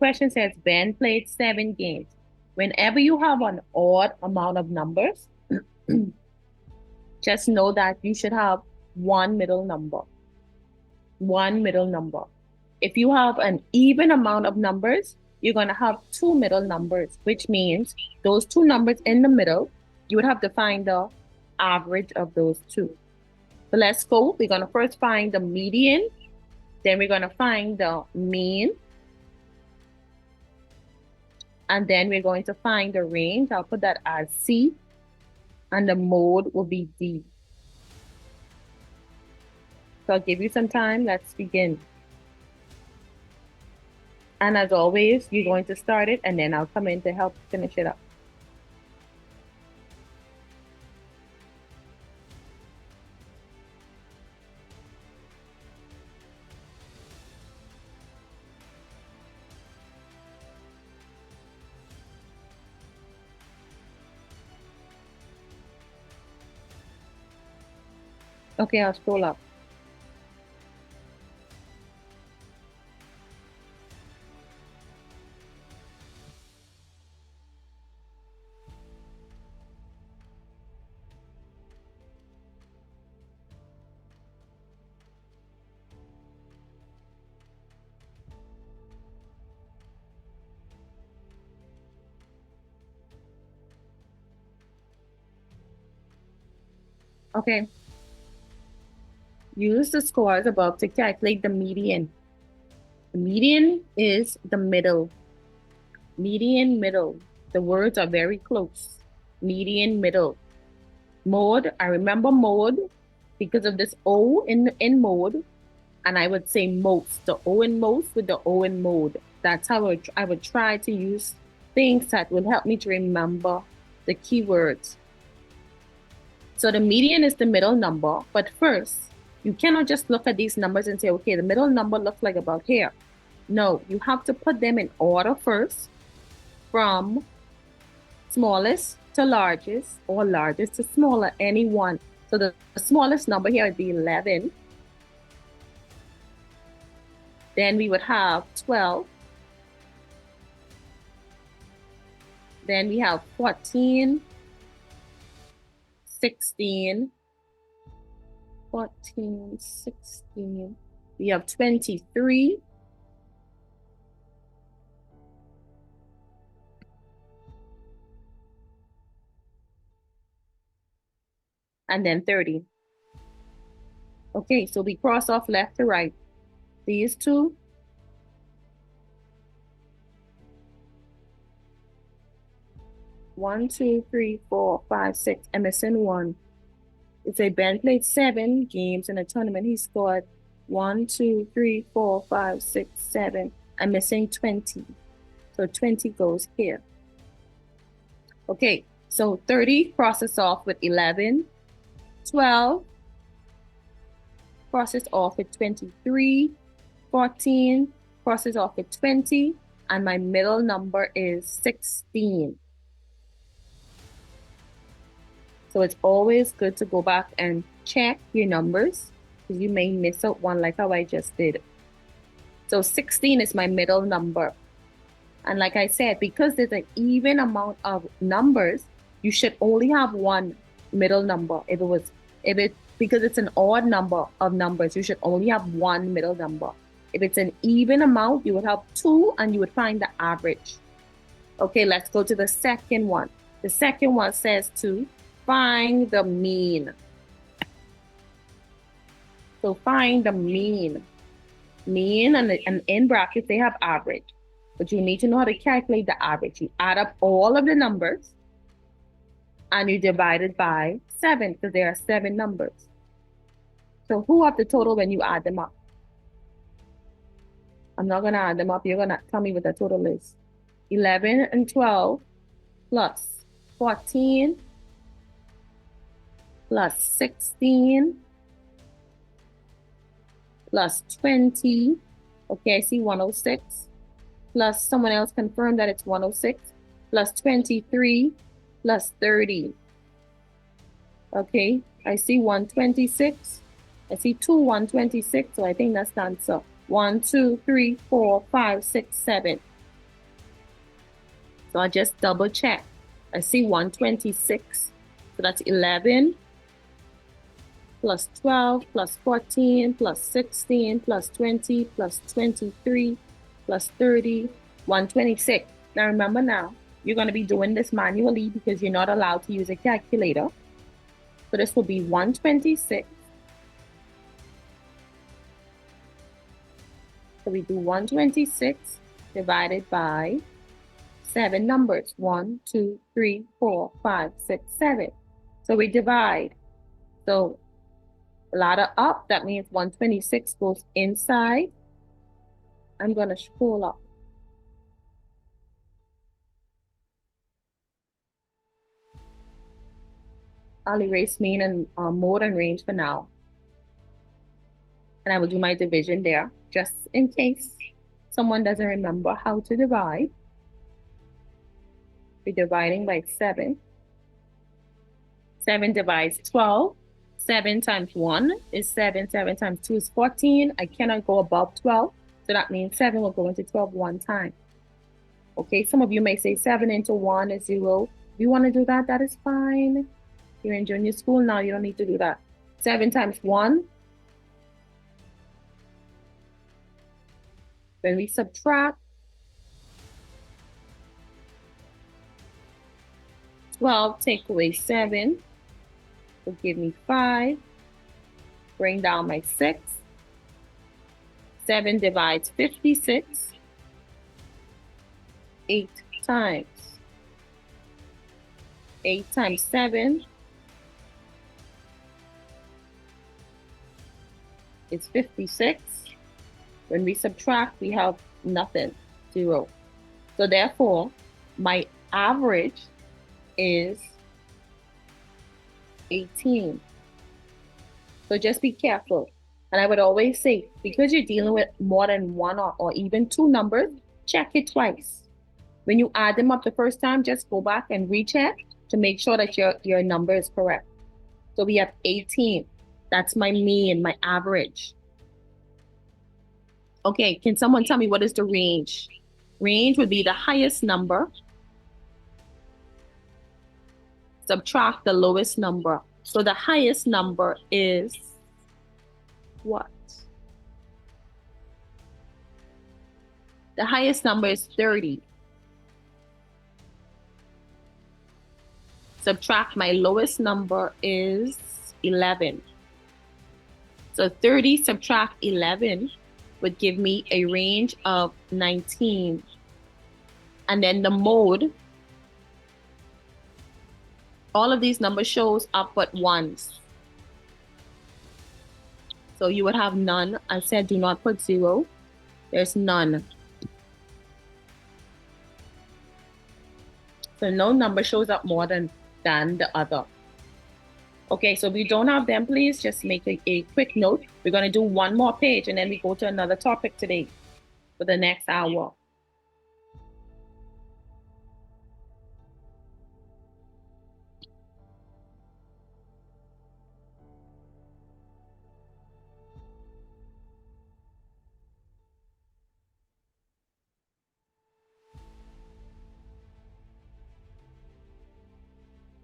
question says Ben played 7 games. Whenever you have an odd amount of numbers, just know that you should have one middle number. One middle number. If you have an even amount of numbers, you're going to have two middle numbers, which means those two numbers in the middle, you would have to find the average of those two. So let's go. We're going to first find the median, then we're going to find the mean, and then we're going to find the range. I'll put that as C, and the mode will be D. So I'll give you some time. Let's begin. And as always, you're going to start it, and then I'll come in to help finish it up. Okay, I'll scroll up. Okay. Use the scores above to calculate the median. The median is the middle. Median, middle. The words are very close. Median, middle. Mode, I remember mode because of this O in mode, and I would say most. The O in most with the O in mode. That's how I would try to use things that will help me to remember the keywords. So the median is the middle number, but first, you cannot just look at these numbers and say, okay, the middle number looks like about here. No, you have to put them in order first, from smallest to largest, or largest to smaller, any one. So the smallest number here would be 11. Then we would have 12. Then we have 14, 16, 14, 16. We have 23. And then 30. Okay, so we cross off left to right. These two. One, two, three, four, five, six. I'm missing one. It's a Ben played 7 games in a tournament. He scored 1, 2, 3, 4, 5, 6, 7. I'm missing 20. So 20 goes here. Okay, so 30 crosses off with 11. 12 crosses off with 23. 14 crosses off with 20. And my middle number is 16. So it's always good to go back and check your numbers because you may miss out one like how I just did. So 16 is my middle number. And like I said, because there's an even amount of numbers, you should only have one middle number. Because it's an odd number of numbers, you should only have one middle number. If it's an even amount, you would have 2 and you would find the average. Okay, let's go to the second one. The second one says to find the mean. So find the mean. Mean and in brackets, they have average. But you need to know how to calculate the average. You add up all of the numbers and you divide it by 7 because there are 7 numbers. So who have the total when you add them up? I'm not going to add them up. You're going to tell me what the total is. 11 and 12 plus 14 plus 16 plus 20. Okay, I see 106. Plus someone else confirmed that it's 106. Plus 23 plus 30. Okay, I see 126. I see 126, so I think that's the answer. 1, 2, 3, 4, 5, 6, 7. So I'll just double check. I see 126. So that's 11 plus 12 plus 14 plus 16 plus 20 plus 23 plus 30, 126. Now remember now, you're going to be doing this manually because you're not allowed to use a calculator. So this will be 126. So we do 126 divided by 7 numbers. 1, 2, 3, 4, 5, 6, 7. So we divide. So ladder up, that means 126 goes inside. I'm going to scroll up. I'll erase mean and mode and range for now. And I will do my division there, just in case someone doesn't remember how to divide. We're dividing by 7. 7 divides 12. 7 times 1 is 7. 7 times 2 is 14. I cannot go above 12. So that means 7 will go into 12 one time. Okay, some of you may say 7 into 1 is 0. If you want to do that, that is fine. You're in junior school now, you don't need to do that. 7 times 1. When we subtract, 12 take away 7 will give me 5. Bring down my 6. 7 divides 56 8 times. 8 times 7 is 56. When we subtract, we have nothing, 0. So therefore, my average is 18. So just be careful. And I would always say, because you're dealing with more than one or even 2 numbers, check it twice. When you add them up the first time, just go back and recheck to make sure that your number is correct. So we have 18. That's my mean, my average. Okay, can someone tell me what is the range? Range would be the highest number. Subtract the lowest number. So the highest number is what? The highest number is 30. Subtract my lowest number is 11. So 30 subtract 11 would give me a range of 19. And then the mode, all of these numbers shows up but once. So you would have none. I said do not put 0. There's none. So no number shows up more than the other. Okay, so if you don't have them, please just make a quick note. We're going to do one more page and then we go to another topic today for the next hour.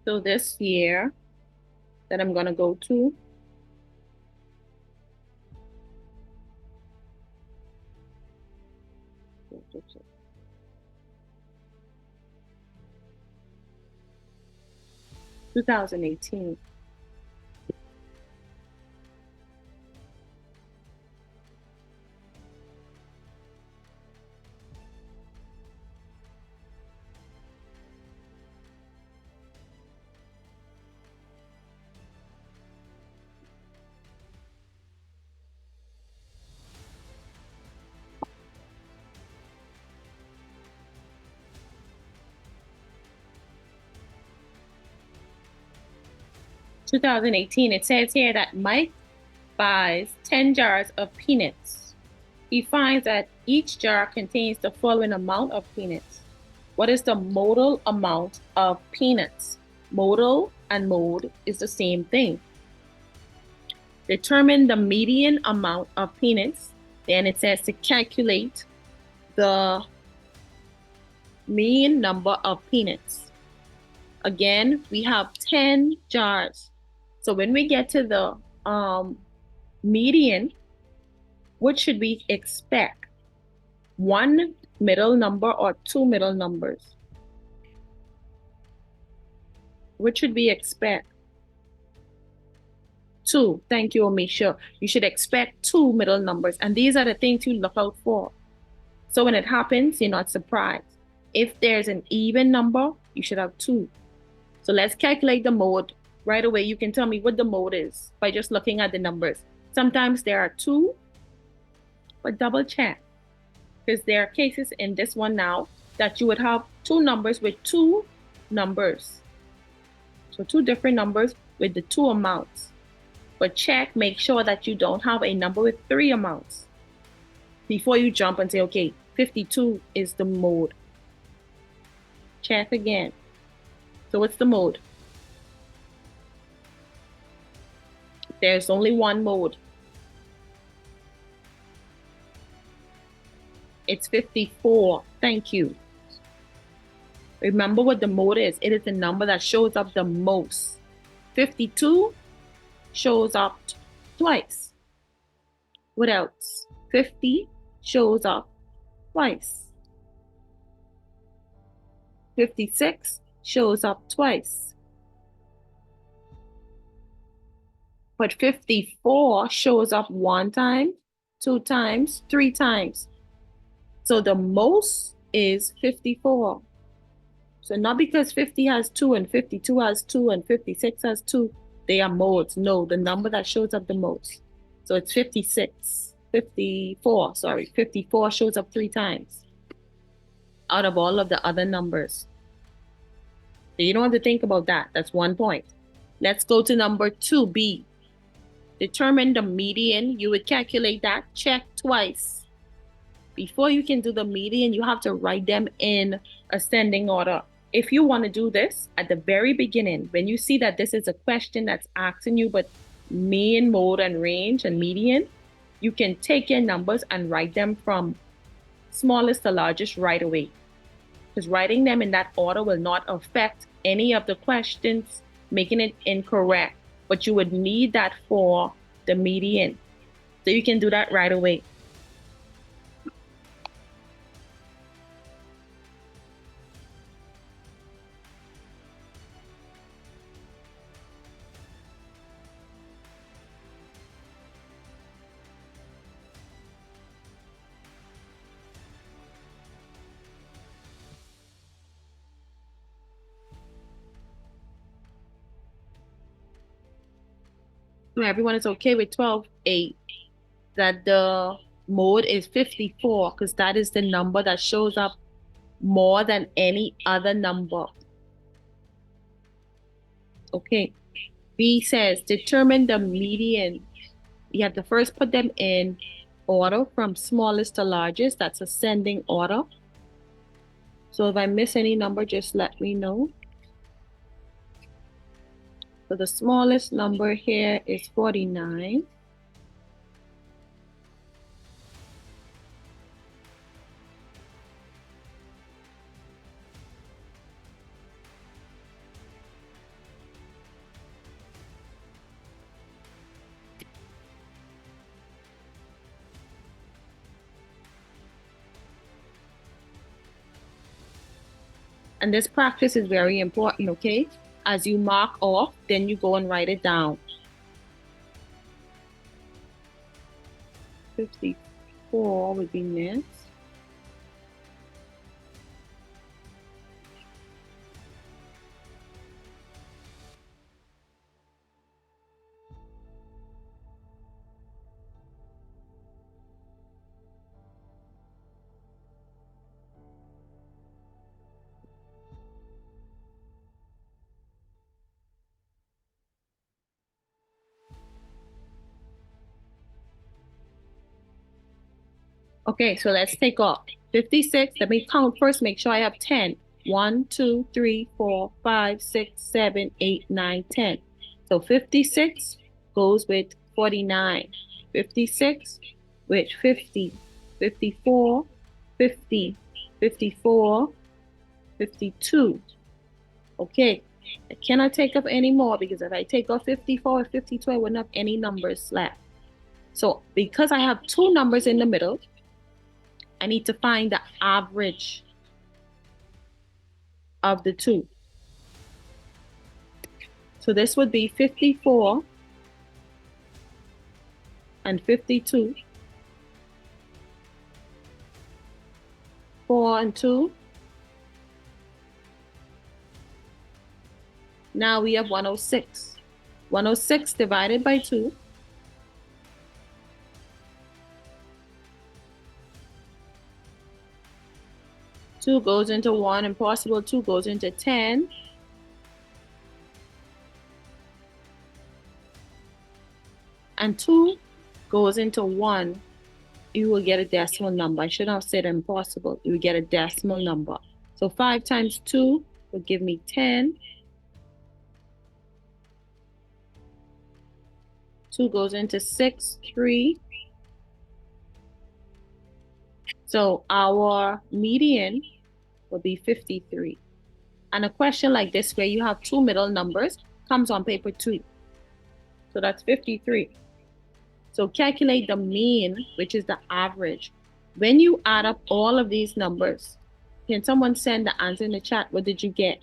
So this year that I'm going to go to, (2018). 2018, it says here that Mike buys 10 jars of peanuts. He finds that each jar contains the following amount of peanuts. What is the modal amount of peanuts? Modal and mode is the same thing. Determine the median amount of peanuts. Then it says to calculate the mean number of peanuts. Again, we have 10 jars. So when we get to the median, what should we expect? One middle number or two middle numbers? What should we expect? Two. Thank you, Omisha. You should expect two middle numbers. And these are the things you look out for. So when it happens, you're not surprised. If there's an even number, you should have two. So let's calculate the mode. Right away, you can tell me what the mode is by just looking at the numbers. Sometimes there are two, but double check. Because there are cases in this one now that you would have two numbers with two numbers. So two different numbers with the two amounts. But check, make sure that you don't have a number with three amounts before you jump and say, okay, 52 is the mode. Check again. So what's the mode? There's only one mode. It's 54. Thank you. Remember what the mode is. It is the number that shows up the most. 52 shows up twice. What else? 50 shows up twice. 56 shows up twice. But 54 shows up one time, two times, three times. So the most is 54. So not because 50 has two and 52 has two and 56 has two, they are modes. No, the number that shows up the most. So it's 56, 54, sorry. 54 shows up three times out of all of the other numbers. So you don't have to think about that. That's 1 point. Let's go to number 2B. Determine the median. You would calculate that. Check twice. Before you can do the median, you have to write them in ascending order. If you want to do this at the very beginning, when you see that this is a question that's asking you but mean, mode, and range and median, you can take your numbers and write them from smallest to largest right away. Because writing them in that order will not affect any of the questions, making it incorrect. But you would need that for the median. So you can do that right away. So everyone is okay with 12.8, that the mode is 54, because that is the number that shows up more than any other number. Okay. B says, determine the median. You have to first put them in order from smallest to largest. That's ascending order. So if I miss any number, just let me know. So the smallest number here is 49. And this practice is very important, okay? As you mark off, then you go and write it down. 54 would be next. Okay, so let's take off. 56, let me count first, make sure I have 10. 1, 2, 3, 4, 5, 6, 7, 8, 9, 10. So 56 goes with 49. 56 with 50. 54, 50, 54, 52. Okay, I cannot take off any more because if I take off 54 or 52, I wouldn't have any numbers left. So because I have two numbers in the middle, I need to find the average of the two. So this would be 54 and 52. 4 and 2. Now we have 106. 106 divided by 2. 2 goes into 1, impossible. 2 goes into 10. And 2 goes into 1. You will get a decimal number. I shouldn't have said impossible. You will get a decimal number. So 5 times 2 will give me 10. 2 goes into 6, 3. So our median will be 53. And a question like this where you have two middle numbers comes on paper 2. So that's 53. So calculate the mean, which is the average. When you add up all of these numbers, can someone send the answer in the chat? What did you get?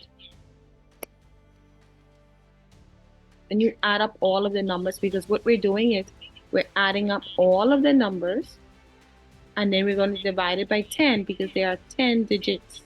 And you add up all of the numbers, because what we're doing is we're adding up all of the numbers and then we're going to divide it by 10 because there are 10 digits.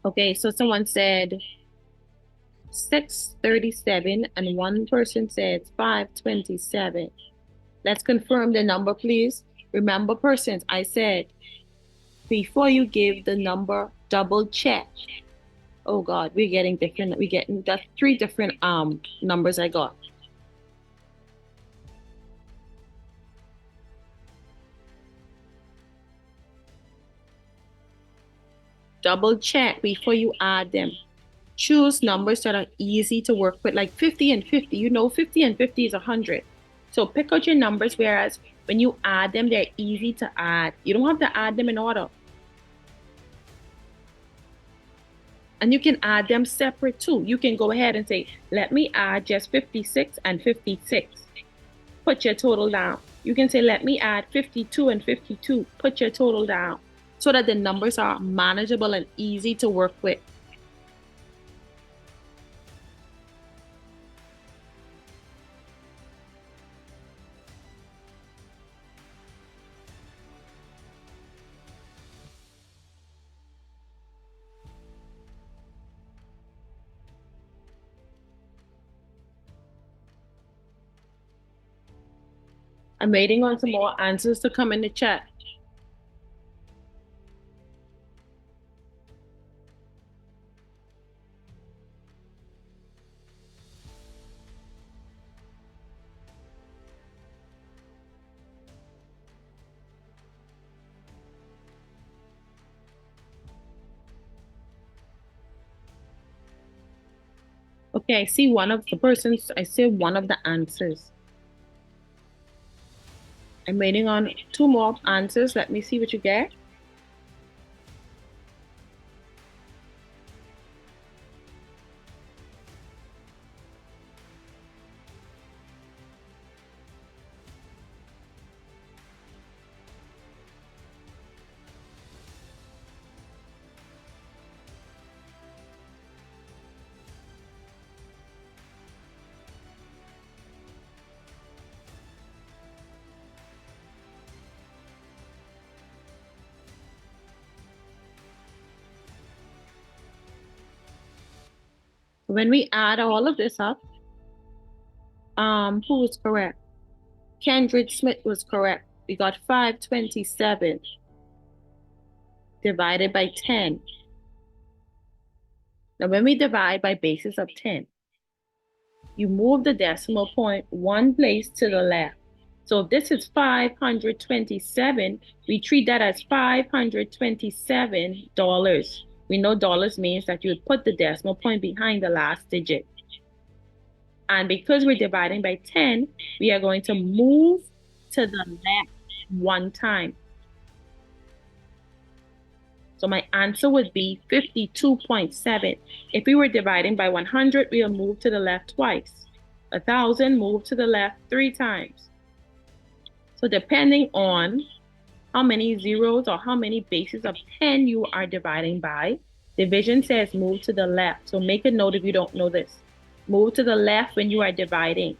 Okay, so someone said 637 and one person said 527. Let's confirm the number, please. Remember, persons, I said before you give the number, double check. Oh God, we're getting different. We're getting that 3 different numbers I got. Double check before you add them. Choose numbers that are easy to work with, like 50 and 50. You know, 50 and 50 is 100. So pick out your numbers, whereas when you add them, they're easy to add. You don't have to add them in order. And you can add them separate too. You can go ahead and say, let me add just 56 and 56. Put your total down. You can say, let me add 52 and 52. Put your total down, so that the numbers are manageable and easy to work with. I'm waiting on some more answers to come in the chat. Okay, I see one of the persons, I see one of the answers. I'm waiting on 2 more answers. Let me see what you get. When we add all of this up, who was correct? Kendrick Smith was correct. We got 527 divided by 10. Now, when we divide by bases of 10, you move the decimal point one place to the left. So if this is 527, we treat that as $527. We know dollars means that you would put the decimal point behind the last digit. And because we're dividing by 10, we are going to move to the left one time. So my answer would be 52.7. If we were dividing by 100, we'll move to the left twice. 1,000, move to the left 3 times. So depending on how many zeros or how many bases of 10 you are dividing by, division says move to the left. So make a note if you don't know this. Move to the left when you are dividing.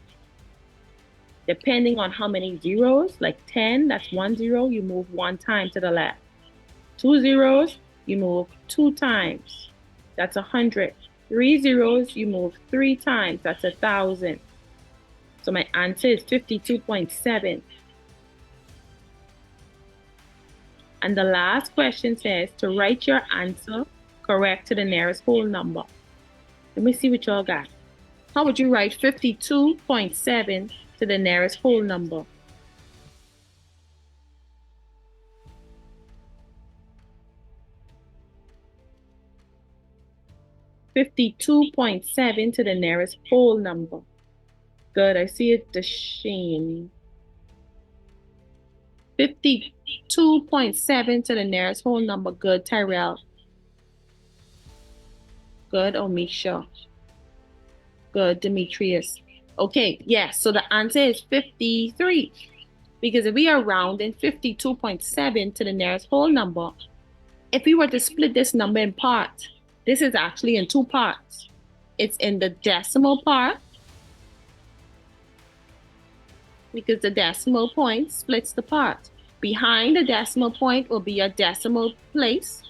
Depending on how many zeros, like 10, that's 1 0, you move 1 time to the left. 2 zeros, you move 2 times. That's 100. 3 zeros, you move 3 times. That's 1,000. So my answer is 52.7. And the last question says to write your answer correct to the nearest whole number. Let me see what y'all got. How would you write 52.7 to the nearest whole number? $52.7 to the nearest whole number. Good, I see it, Dasheen. 52.7 to the nearest whole number. Good, Tyrell. Good, Omisha. Good, Demetrius. Okay, yes, so the answer is 53. Because if we are rounding 52.7 to the nearest whole number, if we were to split this number in parts, this is actually in 2 parts. It's in the decimal part, because the decimal point splits the part. Behind the decimal point will be your decimal place,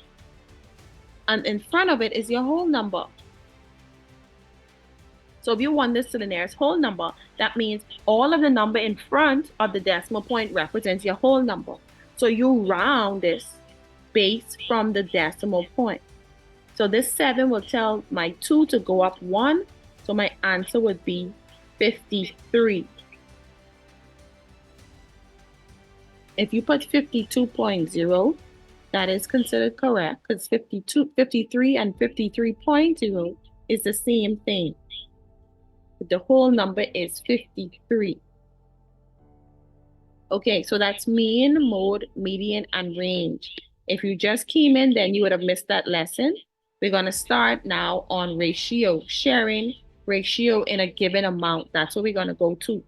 and in front of it is your whole number. So if you want this to the nearest whole number, that means all of the number in front of the decimal point represents your whole number. So you round this base from the decimal point. So this 7 will tell my 2 to go up 1. So my answer would be 53. If you put 52.0, that is considered correct because 53 and 53.0 is the same thing. The whole number is 53. Okay, so that's mean, mode, median, and range. If you just came in, then you would have missed that lesson. We're going to start now on ratio, sharing ratio in a given amount. That's what we're going to go to.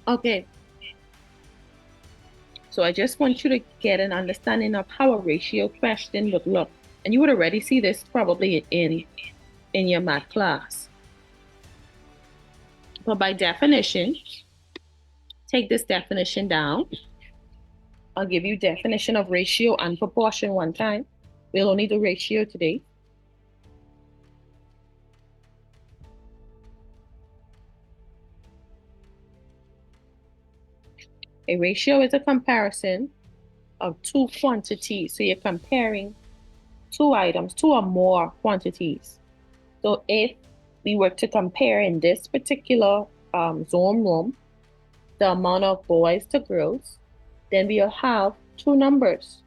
Okay. So I just want you to get an understanding of how a ratio question would look. And you would already see this probably in your math class. But by definition, take this definition down. I'll give you definition of ratio and proportion one time. We'll only do ratio today. A ratio is a comparison of 2 quantities. So you're comparing 2 items, 2 or more quantities. So if we were to compare in this particular Zoom room the amount of boys to girls, then we'll have two numbers.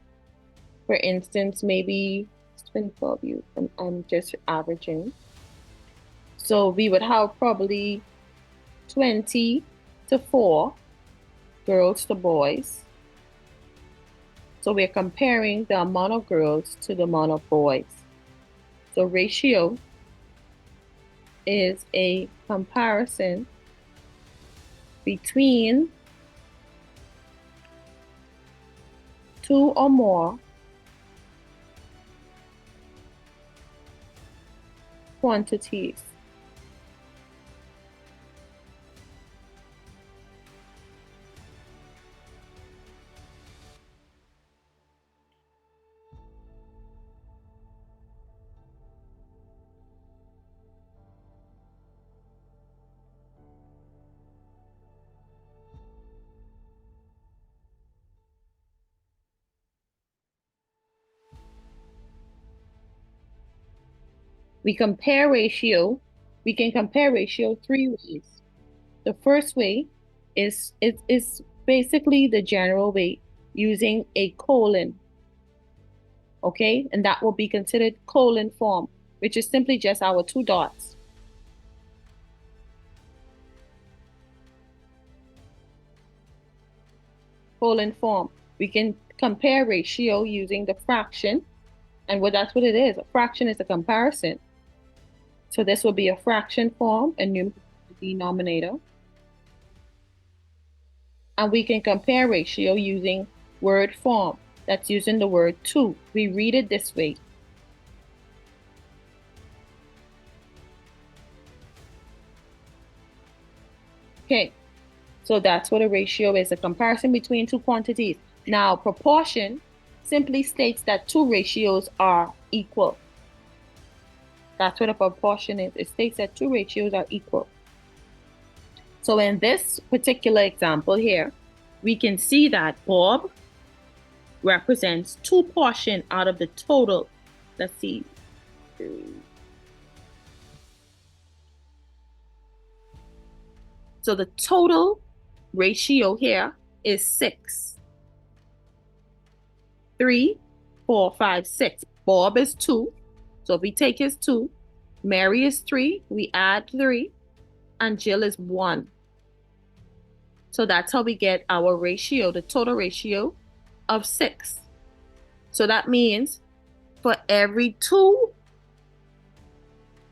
For instance, maybe it's 12 you, I'm just averaging. So we would have probably 20 to 4 girls to boys. So we're comparing the amount of girls to the amount of boys. So ratio is a comparison between two or more quantities. We can compare ratio three ways. The first way is basically the general way using a colon. Okay, and that will be considered colon form, which is simply just our two dots. Colon form. We can compare ratio using the fraction, and that's what it is. A fraction is a comparison. So this will be a fraction form, a numerator, denominator. And we can compare ratio using word form. That's using the word to. We read it this way. Okay, so that's what a ratio is, a comparison between two quantities. Now, proportion simply states that two ratios are equal. That's what a proportion is. It states that two ratios are equal. So in this particular example here, we can see that Bob represents 2 portions out of the total. Let's see. So the total ratio here is 6. 3, 4, 5, 6. Bob is 2. So if we take his 2, Mary is 3, we add 3, and Jill is 1. So that's how we get our ratio, the total ratio of 6. So that means for every 2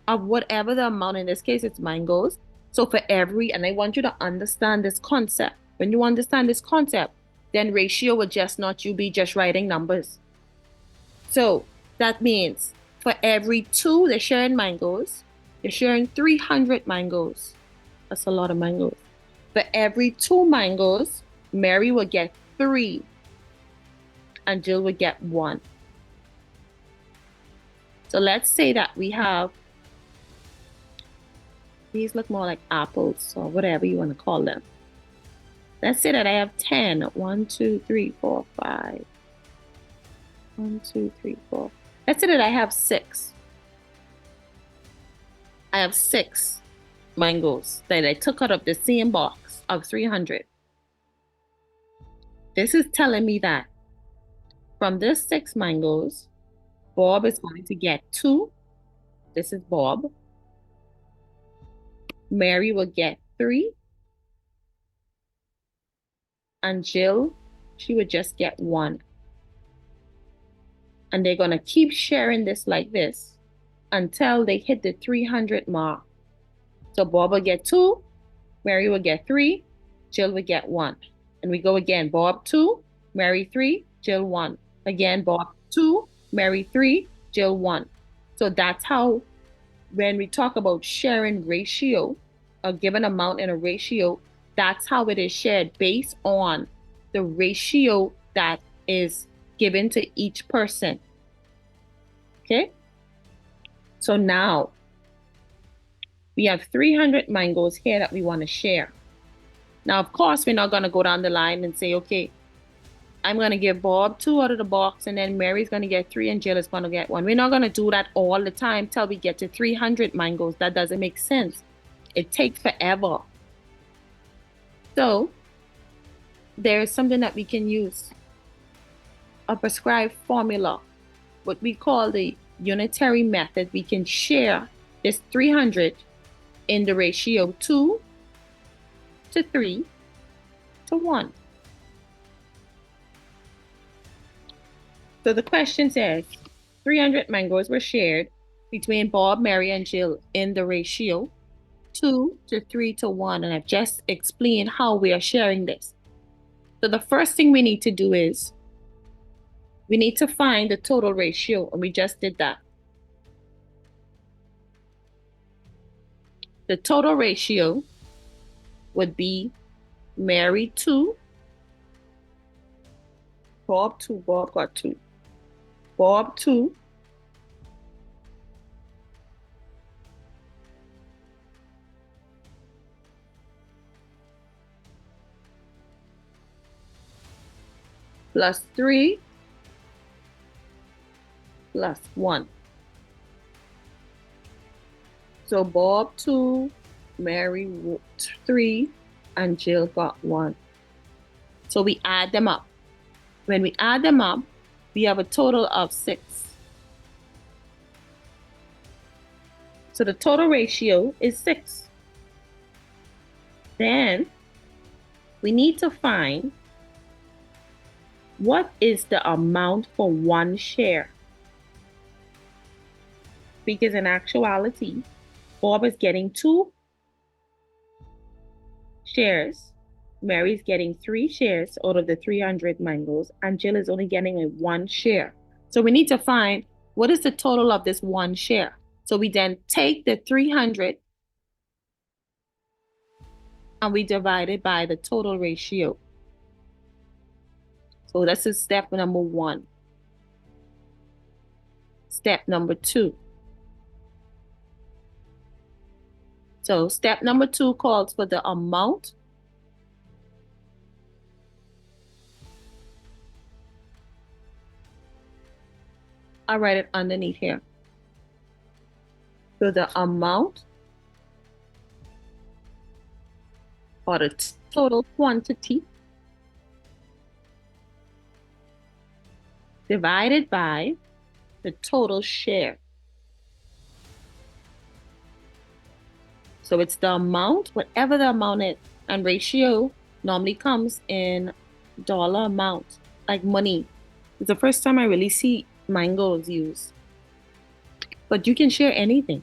of whatever the amount, in this case it's mangoes, so for every, and I want you to understand this concept. When you understand this concept, then ratio will just not you be just writing numbers. So that means for every 2 they're sharing mangoes, they're sharing 300 mangoes. That's a lot of mangoes. For every 2 mangoes, Mary will get 3 and Jill will get 1. So let's say that we have, these look more like apples or whatever you want to call them. Let's say that I have 10. 1, 2, 3, 4, 5. 1, 2, 3, 4. Let's say that I have 6. I have 6 mangoes that I took out of the same box of 300. This is telling me that from this 6 mangoes, Bob is going to get 2. This is Bob. Mary will get 3. And Jill, she would just get 1. And they're going to keep sharing this like this until they hit the 300 mark. So Bob will get 2, Mary will get 3, Jill will get 1. And we go again, Bob 2, Mary 3, Jill 1. Again, Bob 2, Mary 3, Jill 1. So that's how, when we talk about sharing ratio, a given amount in a ratio, that's how it is shared based on the ratio that is given to each person. Okay? So now we have 300 mangoes here that we want to share. Now, of course, we're not going to go down the line and say, okay, I'm going to give Bob 2 out of the box, and then Mary's going to get 3, and Jill is going to get 1. We're not going to do that all the time till we get to 300 mangoes. That doesn't make sense. It takes forever. So there is something that we can use, a prescribed formula, what we call the unitary method. We can share this 300 in the ratio 2 to 3 to 1. So the question says 300 mangoes were shared between Bob, Mary, and Jill in the ratio 2 to 3 to 1. And I've just explained how we are sharing this. So the first thing we need to do is we need to find the total ratio, and we just did that. The total ratio would be Mary 2, Bob 2, Bob got 2, Bob 2, plus 3 plus 1. So Bob 2, Mary 3, and Jill got 1. So we add them up. When we add them up, we have a total of 6. So the total ratio is 6. Then we need to find what is the amount for one share. Because in actuality, Bob is getting 2 shares, Mary's getting 3 shares out of the 300 mangoes, and Jill is only getting a 1 share. So we need to find what is the total of this 1 share. So we then take the 300 and we divide it by the total ratio. So this is step number 1. Step number 2. So step number 2 calls for the amount I'll write it underneath here. So the amount or the total quantity divided by the total share. So it's the amount, whatever the amount is, and ratio normally comes in dollar amount, like money. It's the first time I really see mangoes used. But you can share anything.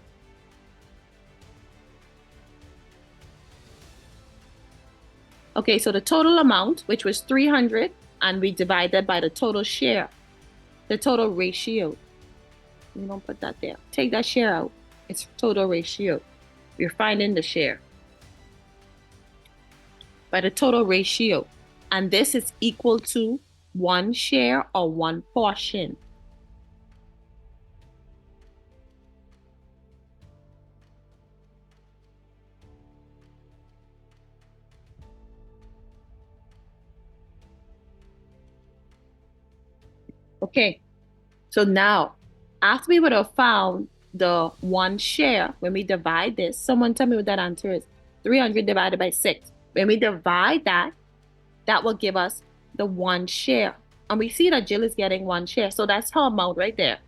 Okay, so the total amount, which was 300, and we divide that by the total share, the total ratio. We don't put that there. Take that share out. It's total ratio. We're finding the share by the total ratio. And this is equal to 1 share or 1 portion. Okay, so now after we would have found the 1 share, when we divide this, someone tell me what that answer is. 300 divided by 6. When we divide that, that will give us the 1 share. And we see that Jill is getting 1 share. So that's her amount right there.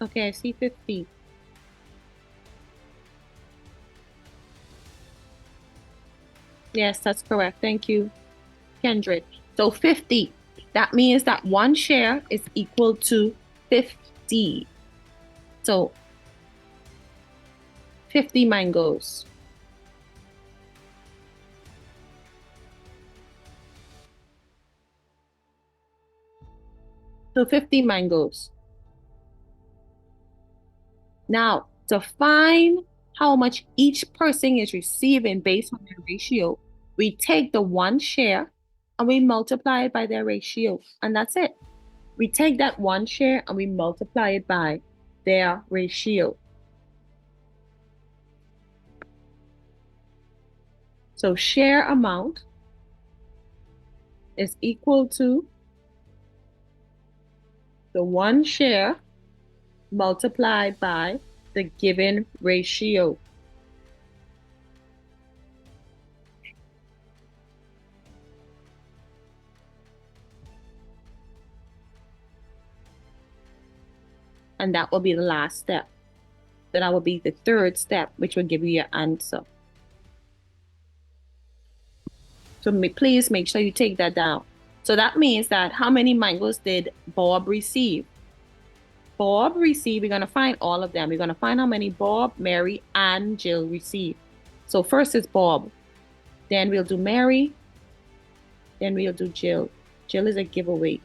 Okay, I see 50. Yes, that's correct. Thank you, Kendrick. So 50. That means that 1 share is equal to 50. So 50 mangoes. So 50 mangoes. Now, to find how much each person is receiving based on their ratio, we take the one share and we multiply it by their ratio. And that's it. We take that one share and we multiply it by their ratio. So share amount is equal to the one share multiplied by the given ratio. And that will be the last step. So that will be the third step, which will give you your answer. So please make sure you take that down. So that means that how many mangoes did Bob receive? Bob received, we're going to find all of them. We're going to find how many Bob, Mary, and Jill received. So first is Bob. Then we'll do Mary. Then we'll do Jill. Jill is a giveaway.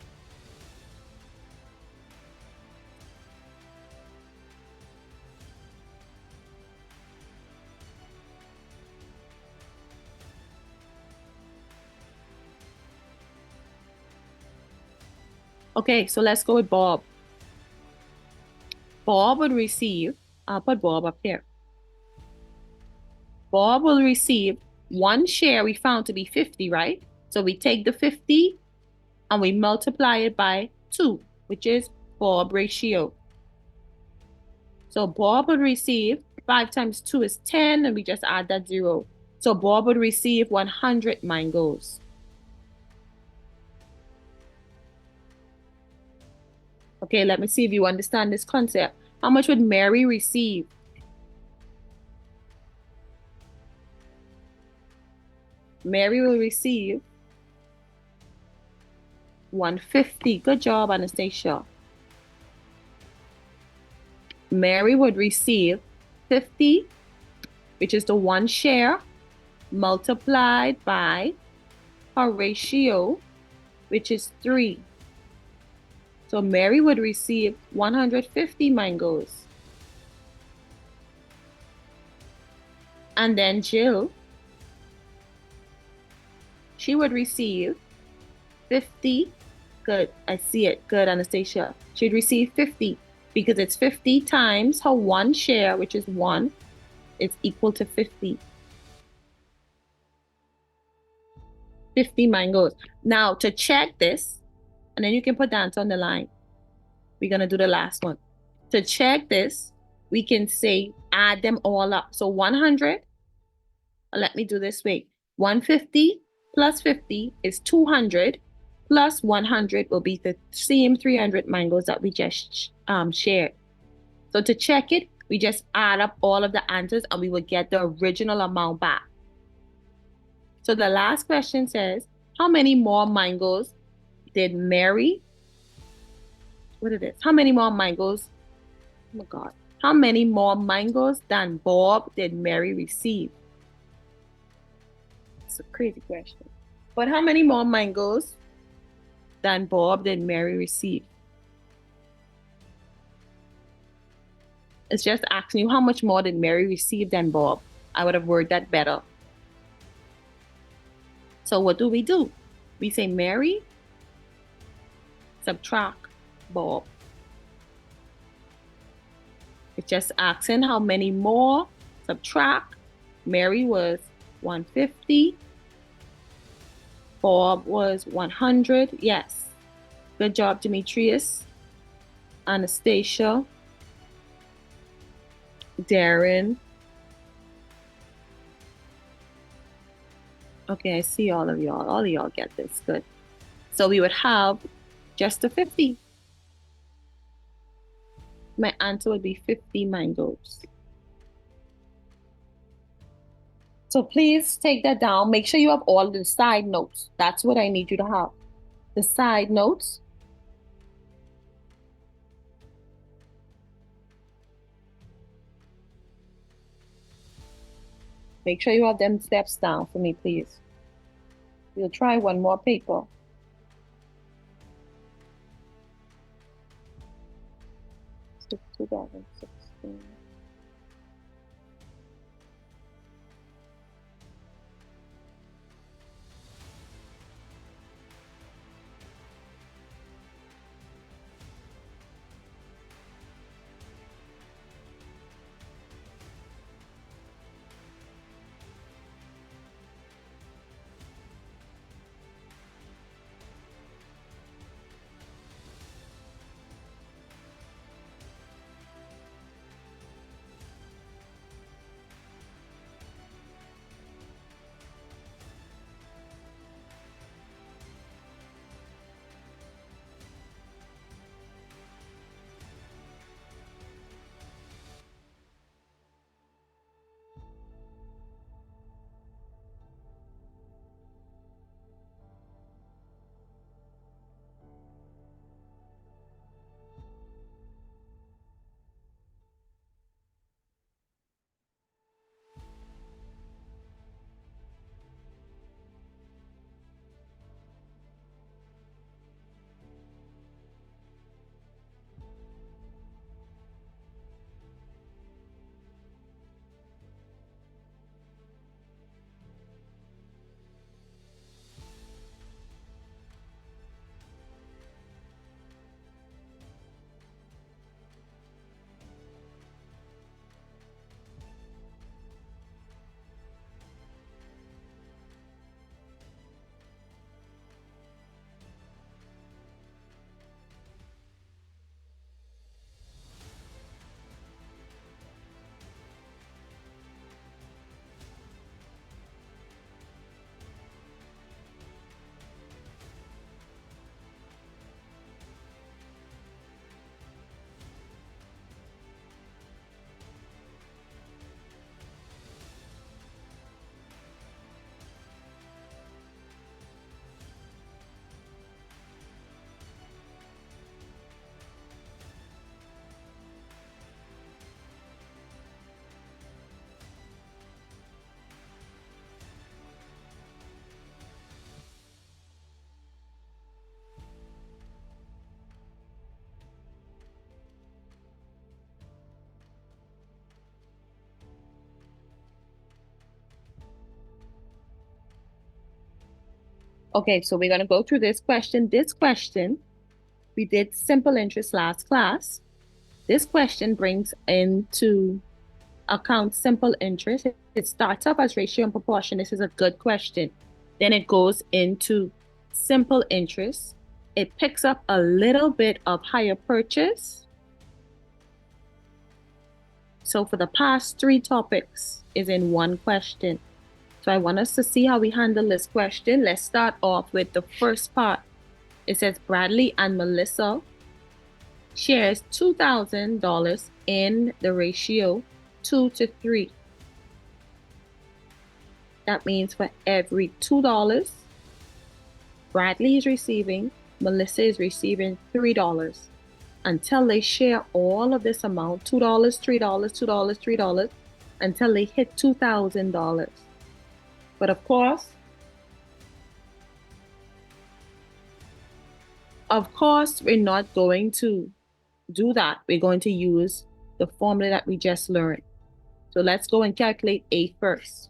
Okay, so let's go with Bob. Bob would receive, I'll put Bob up here. Bob will receive one share we found to be 50, right? So we take the 50 and we multiply it by 2, which is Bob ratio. So Bob would receive 5 times 2 is 10, and we just add that 0. So Bob would receive 100 mangoes. Okay, let me see if you understand this concept. How much would Mary receive? Mary will receive 150. Good job, Anastasia. Mary would receive 50, which is the one share, multiplied by her ratio, which is 3. So Mary would receive 150 mangoes. And then Jill, she would receive 50. Good, I see it. Good, Anastasia. She'd receive 50 because it's 50 times her one share, which is 1. It's equal to 50. 50 mangoes. Now, to check this, and then you can put the answer on the line. We're going to do the last one. To check this, we can say add them all up. So 100, let me do this way. 150 plus 50 is 200, plus 100 will be the same 300 mangoes that we just shared. So to check it, we just add up all of the answers and we will get the original amount back. So the last question says, how many more mangoes did Mary? What is this? How many more mangoes? Oh my God. How many more mangoes than Bob did Mary receive? It's a crazy question. But how many more mangoes than Bob did Mary receive? It's just asking you how much more did Mary receive than Bob. I would have worded that better. So what do? We say Mary subtract Bob. It's just asking how many more subtract. Mary was 150. Bob was 100. Yes. Good job, Demetrius. Anastasia. Darren. Okay, I see all of y'all. All of y'all get this. Good. So we would have just a 50. My answer would be 50 mangoes. So please take that down. Make sure you have all the side notes. That's what I need you to have. The side notes. Make sure you have them steps down for me, please. We'll try one more paper. It's 2016. Okay, so we're going to go through this question. This question, we did simple interest last class. This question brings into account simple interest. It starts off as ratio and proportion. This is a good question. Then it goes into simple interest. It picks up a little bit of hire purchase. So for the past 3 topics is in one question. So I want us to see how we handle this question. Let's start off with the first part. It says Bradley and Melissa shares $2,000 in the ratio 2-3. That means for every $2 Bradley is receiving, Melissa is receiving $3 until they share all of this amount, $2, $3, $2, $3, until they hit $2,000. But of course, we're not going to do that. We're going to use the formula that we just learned. So let's go and calculate A first.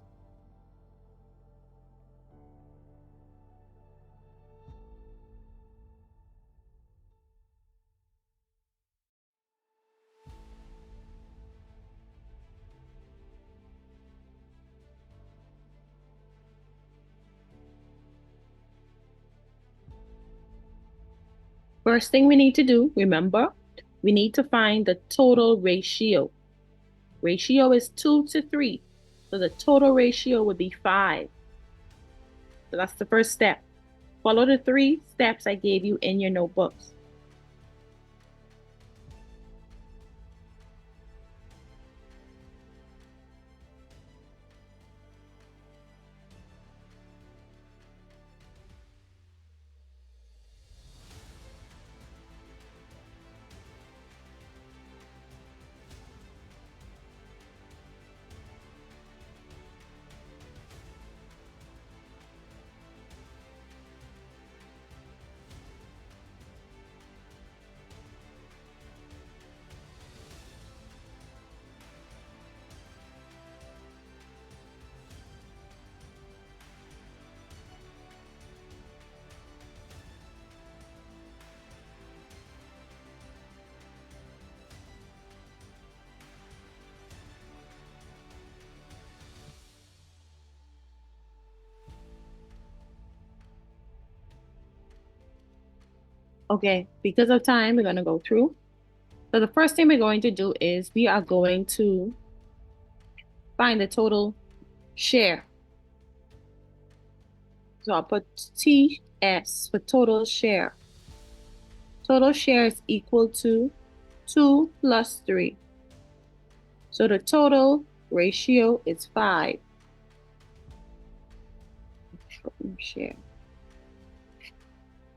First thing we need to do, remember, we need to find the total ratio. Ratio is 2-3. So the total ratio would be 5. So that's the first step. Follow the 3 steps I gave you in your notebooks. Okay, because of time, we're going to go through. So the first thing we're going to do is we are going to find the total share. So I'll put TS for total share. Total share is equal to 2 plus 3. So the total ratio is 5. Share.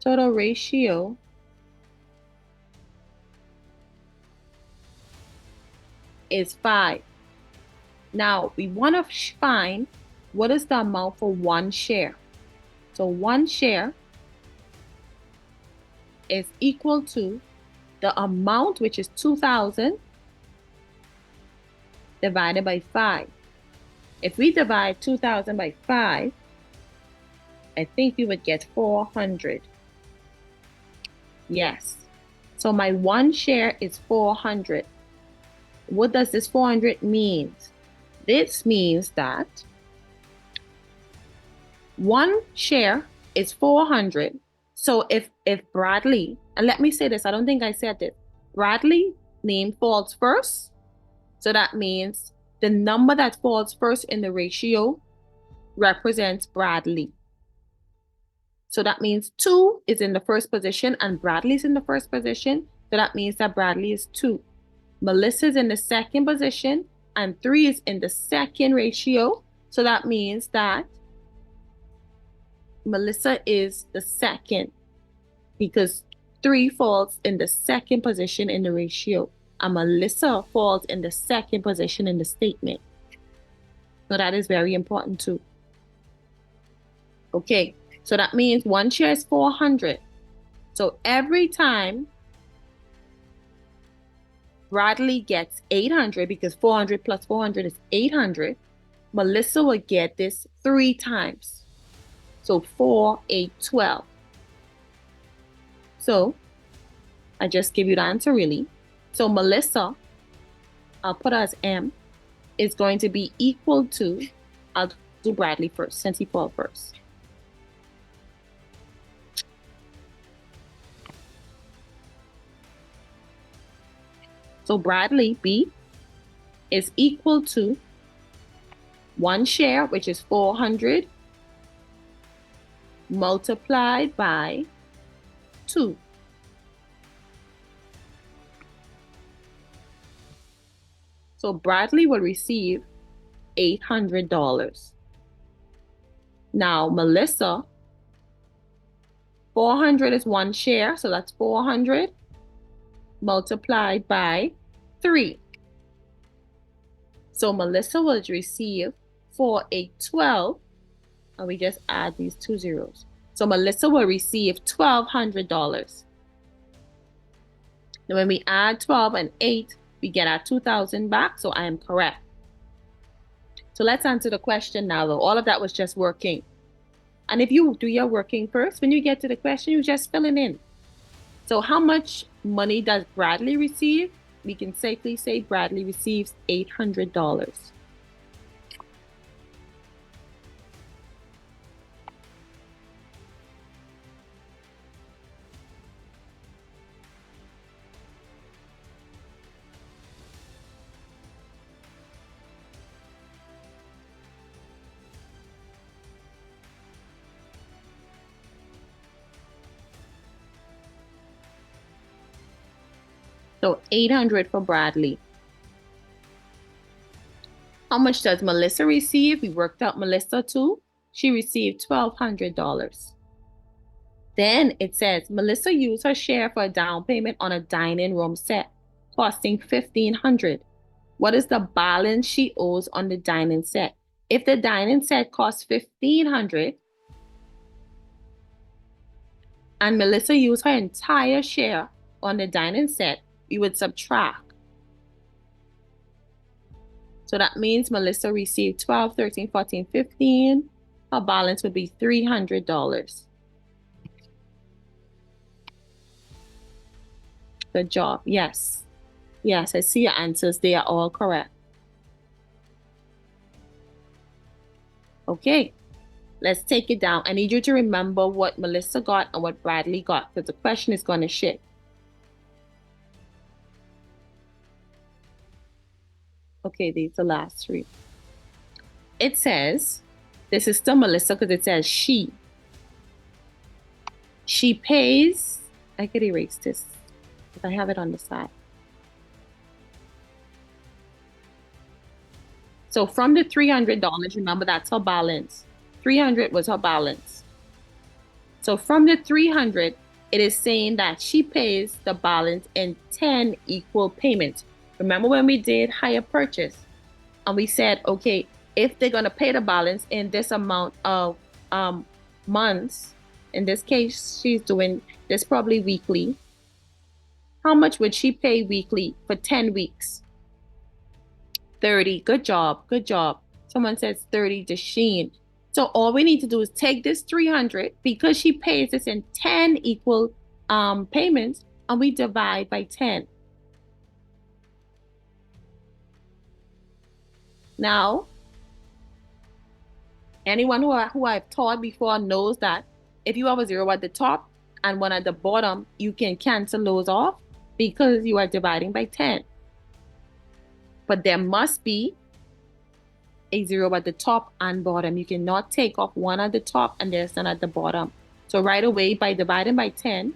Total ratio is 5. Now we want to find what is the amount for one share. So one share is equal to the amount, which is 2,000, divided by 5. If we divide 2,000 by 5, I think we would get 400. Yes. So my one share is 400. What does this 400 mean? This means that one share is 400. So if Bradley, and let me say this, I don't think I said this, Bradley name falls first. So that means the number that falls first in the ratio represents Bradley. So that means 2 is in the first position and Bradley is in the first position. So that means that Bradley is 2. Melissa is in the second position and 3 is in the second ratio. So that means that Melissa is the second because 3 falls in the second position in the ratio and Melissa falls in the second position in the statement. So that is very important too. Okay, so that means one share is 400. So every time Bradley gets 800, because 400 plus 400 is 800, Melissa will get this 3 times. So 4, 8, 12. So I just give you the answer really. So Melissa, I'll put her as M, is going to be equal to, I'll do Bradley first since he fell first. So Bradley, B, is equal to 1 share, which is 400, multiplied by 2. So Bradley will receive $800. Now, Melissa, 400 is 1 share, so that's 400 multiplied by 3. So Melissa will receive 4, 8, 12, and we just add these 2 zeros. So Melissa will receive $1,200. Now when we add 12 and 8, we get our 2,000 back, so I am correct. So let's answer the question now, though. All of that was just working. And if you do your working first, when you get to the question, you just fill it in. So how much money does Bradley receive? We can safely say Bradley receives $800. So 800 for Bradley. How much does Melissa receive? We worked out Melissa too. She received $1,200. Then it says Melissa used her share for a down payment on a dining room set, costing $1,500. What is the balance she owes on the dining set? If the dining set costs $1,500 and Melissa used her entire share on the dining set, we would subtract. So that means Melissa received 12, 13, 14, 15. Her balance would be $300. Good job. Yes. Yes, I see your answers. They are all correct. Okay, let's take it down. I need you to remember what Melissa got and what Bradley got, because the question is going to shift. Okay, these are the last 3. It says, this is still Melissa because it says she. She pays, I could erase this if I have it on the side. So from the $300, remember that's her balance. 300 was her balance. So from the 300, it is saying that she pays the balance in 10 equal payments. Remember when we did hire purchase and we said, okay, if they're going to pay the balance in this amount of months, in this case, she's doing this probably weekly. How much would she pay weekly for 10 weeks? 30. Good job. Good job. Someone says 30 to Sheen. So all we need to do is take this 300 because she pays this in 10 equal payments, and we divide by 10. Now, anyone who I've taught before knows that if you have a 0 at the top and 1 at the bottom, you can cancel those off because you are dividing by 10. But there must be a 0 at the top and bottom. You cannot take off 1 at the top and there's none at the bottom. So right away, by dividing by 10,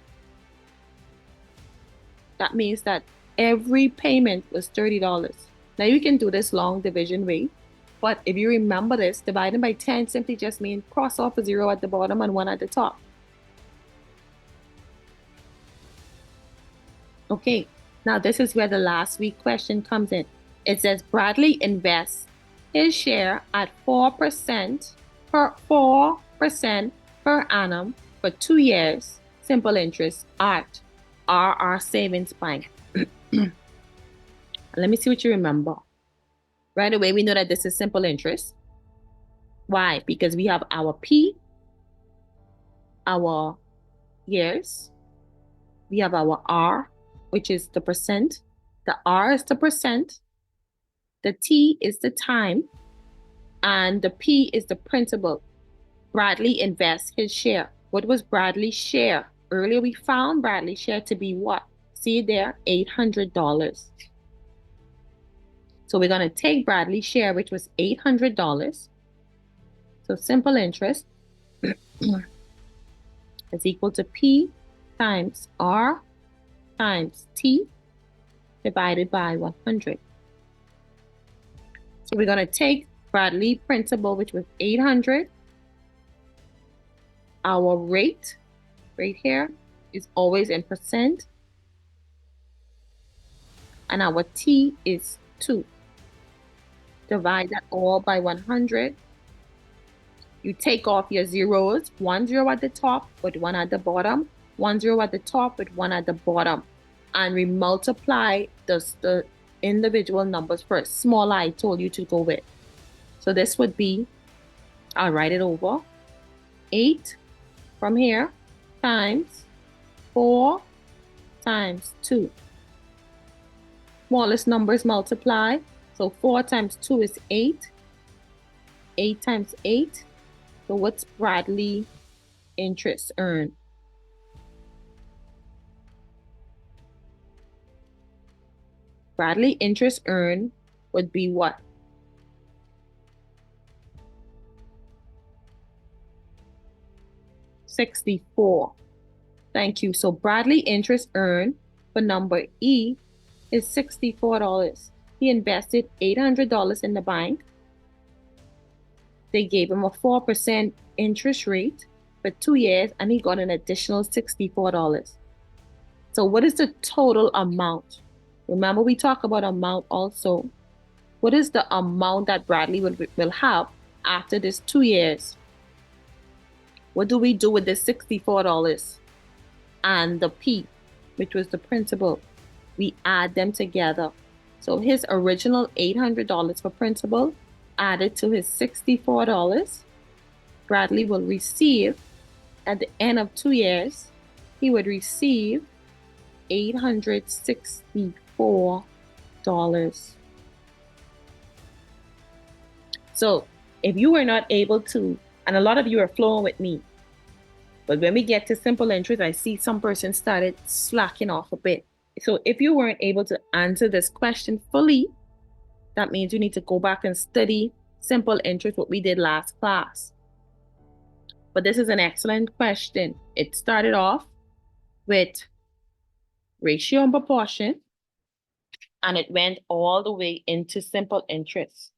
that means that every payment was $30. Now you can do this long division way, but if you remember this, dividing by 10 simply just means cross off a 0 at the bottom and 1 at the top. Okay, now this is where the last week question comes in. It says Bradley invests his share at 4% per annum for 2 years, simple interest at RR Savings Bank. Let me see what you remember. Right away, we know that this is simple interest. Why? Because we have our P our years. We have our R, which is the percent. The R is the percent. The T is the time. And the P is the principal. Bradley invests his share. What was Bradley's share? Earlier we found Bradley's share to be what? See there, $800. So we're going to take Bradley's share, which was $800. So simple interest is equal to P times R times T divided by 100. So we're going to take Bradley principal, which was 800. Our rate right here is always in percent. And our T is 2. Divide that all by 100. You take off your zeros, 1 zero at the top with 1 at the bottom, 1 zero at the top with 1 at the bottom. And we multiply the individual numbers first. Small I told you to go with. So this would be, I'll write it over, 8 from here times 4 times 2. Smallest numbers multiply. So 4 times 2 is 8. 8 times 8. So what's Bradley interest earned? Bradley interest earned would be what? $64. Thank you. So Bradley interest earned for number E is $64. He invested $800 in the bank. They gave him a 4% interest rate for 2 years, and he got an additional $64. So what is the total amount? Remember, we talk about amount also. What is the amount that Bradley will have after this 2 years? What do we do with the $64 and the P, which was the principal? We add them together. So his original $800 for principal added to his $64, Bradley will receive at the end of 2 years, he would receive $864. So if you were not able to, and a lot of you are flowing with me, but when we get to simple interest, I see some person started slacking off a bit. So if you weren't able to answer this question fully, that means you need to go back and study simple interest, what we did last class. But this is an excellent question. It started off with ratio and proportion, and it went all the way into simple interest.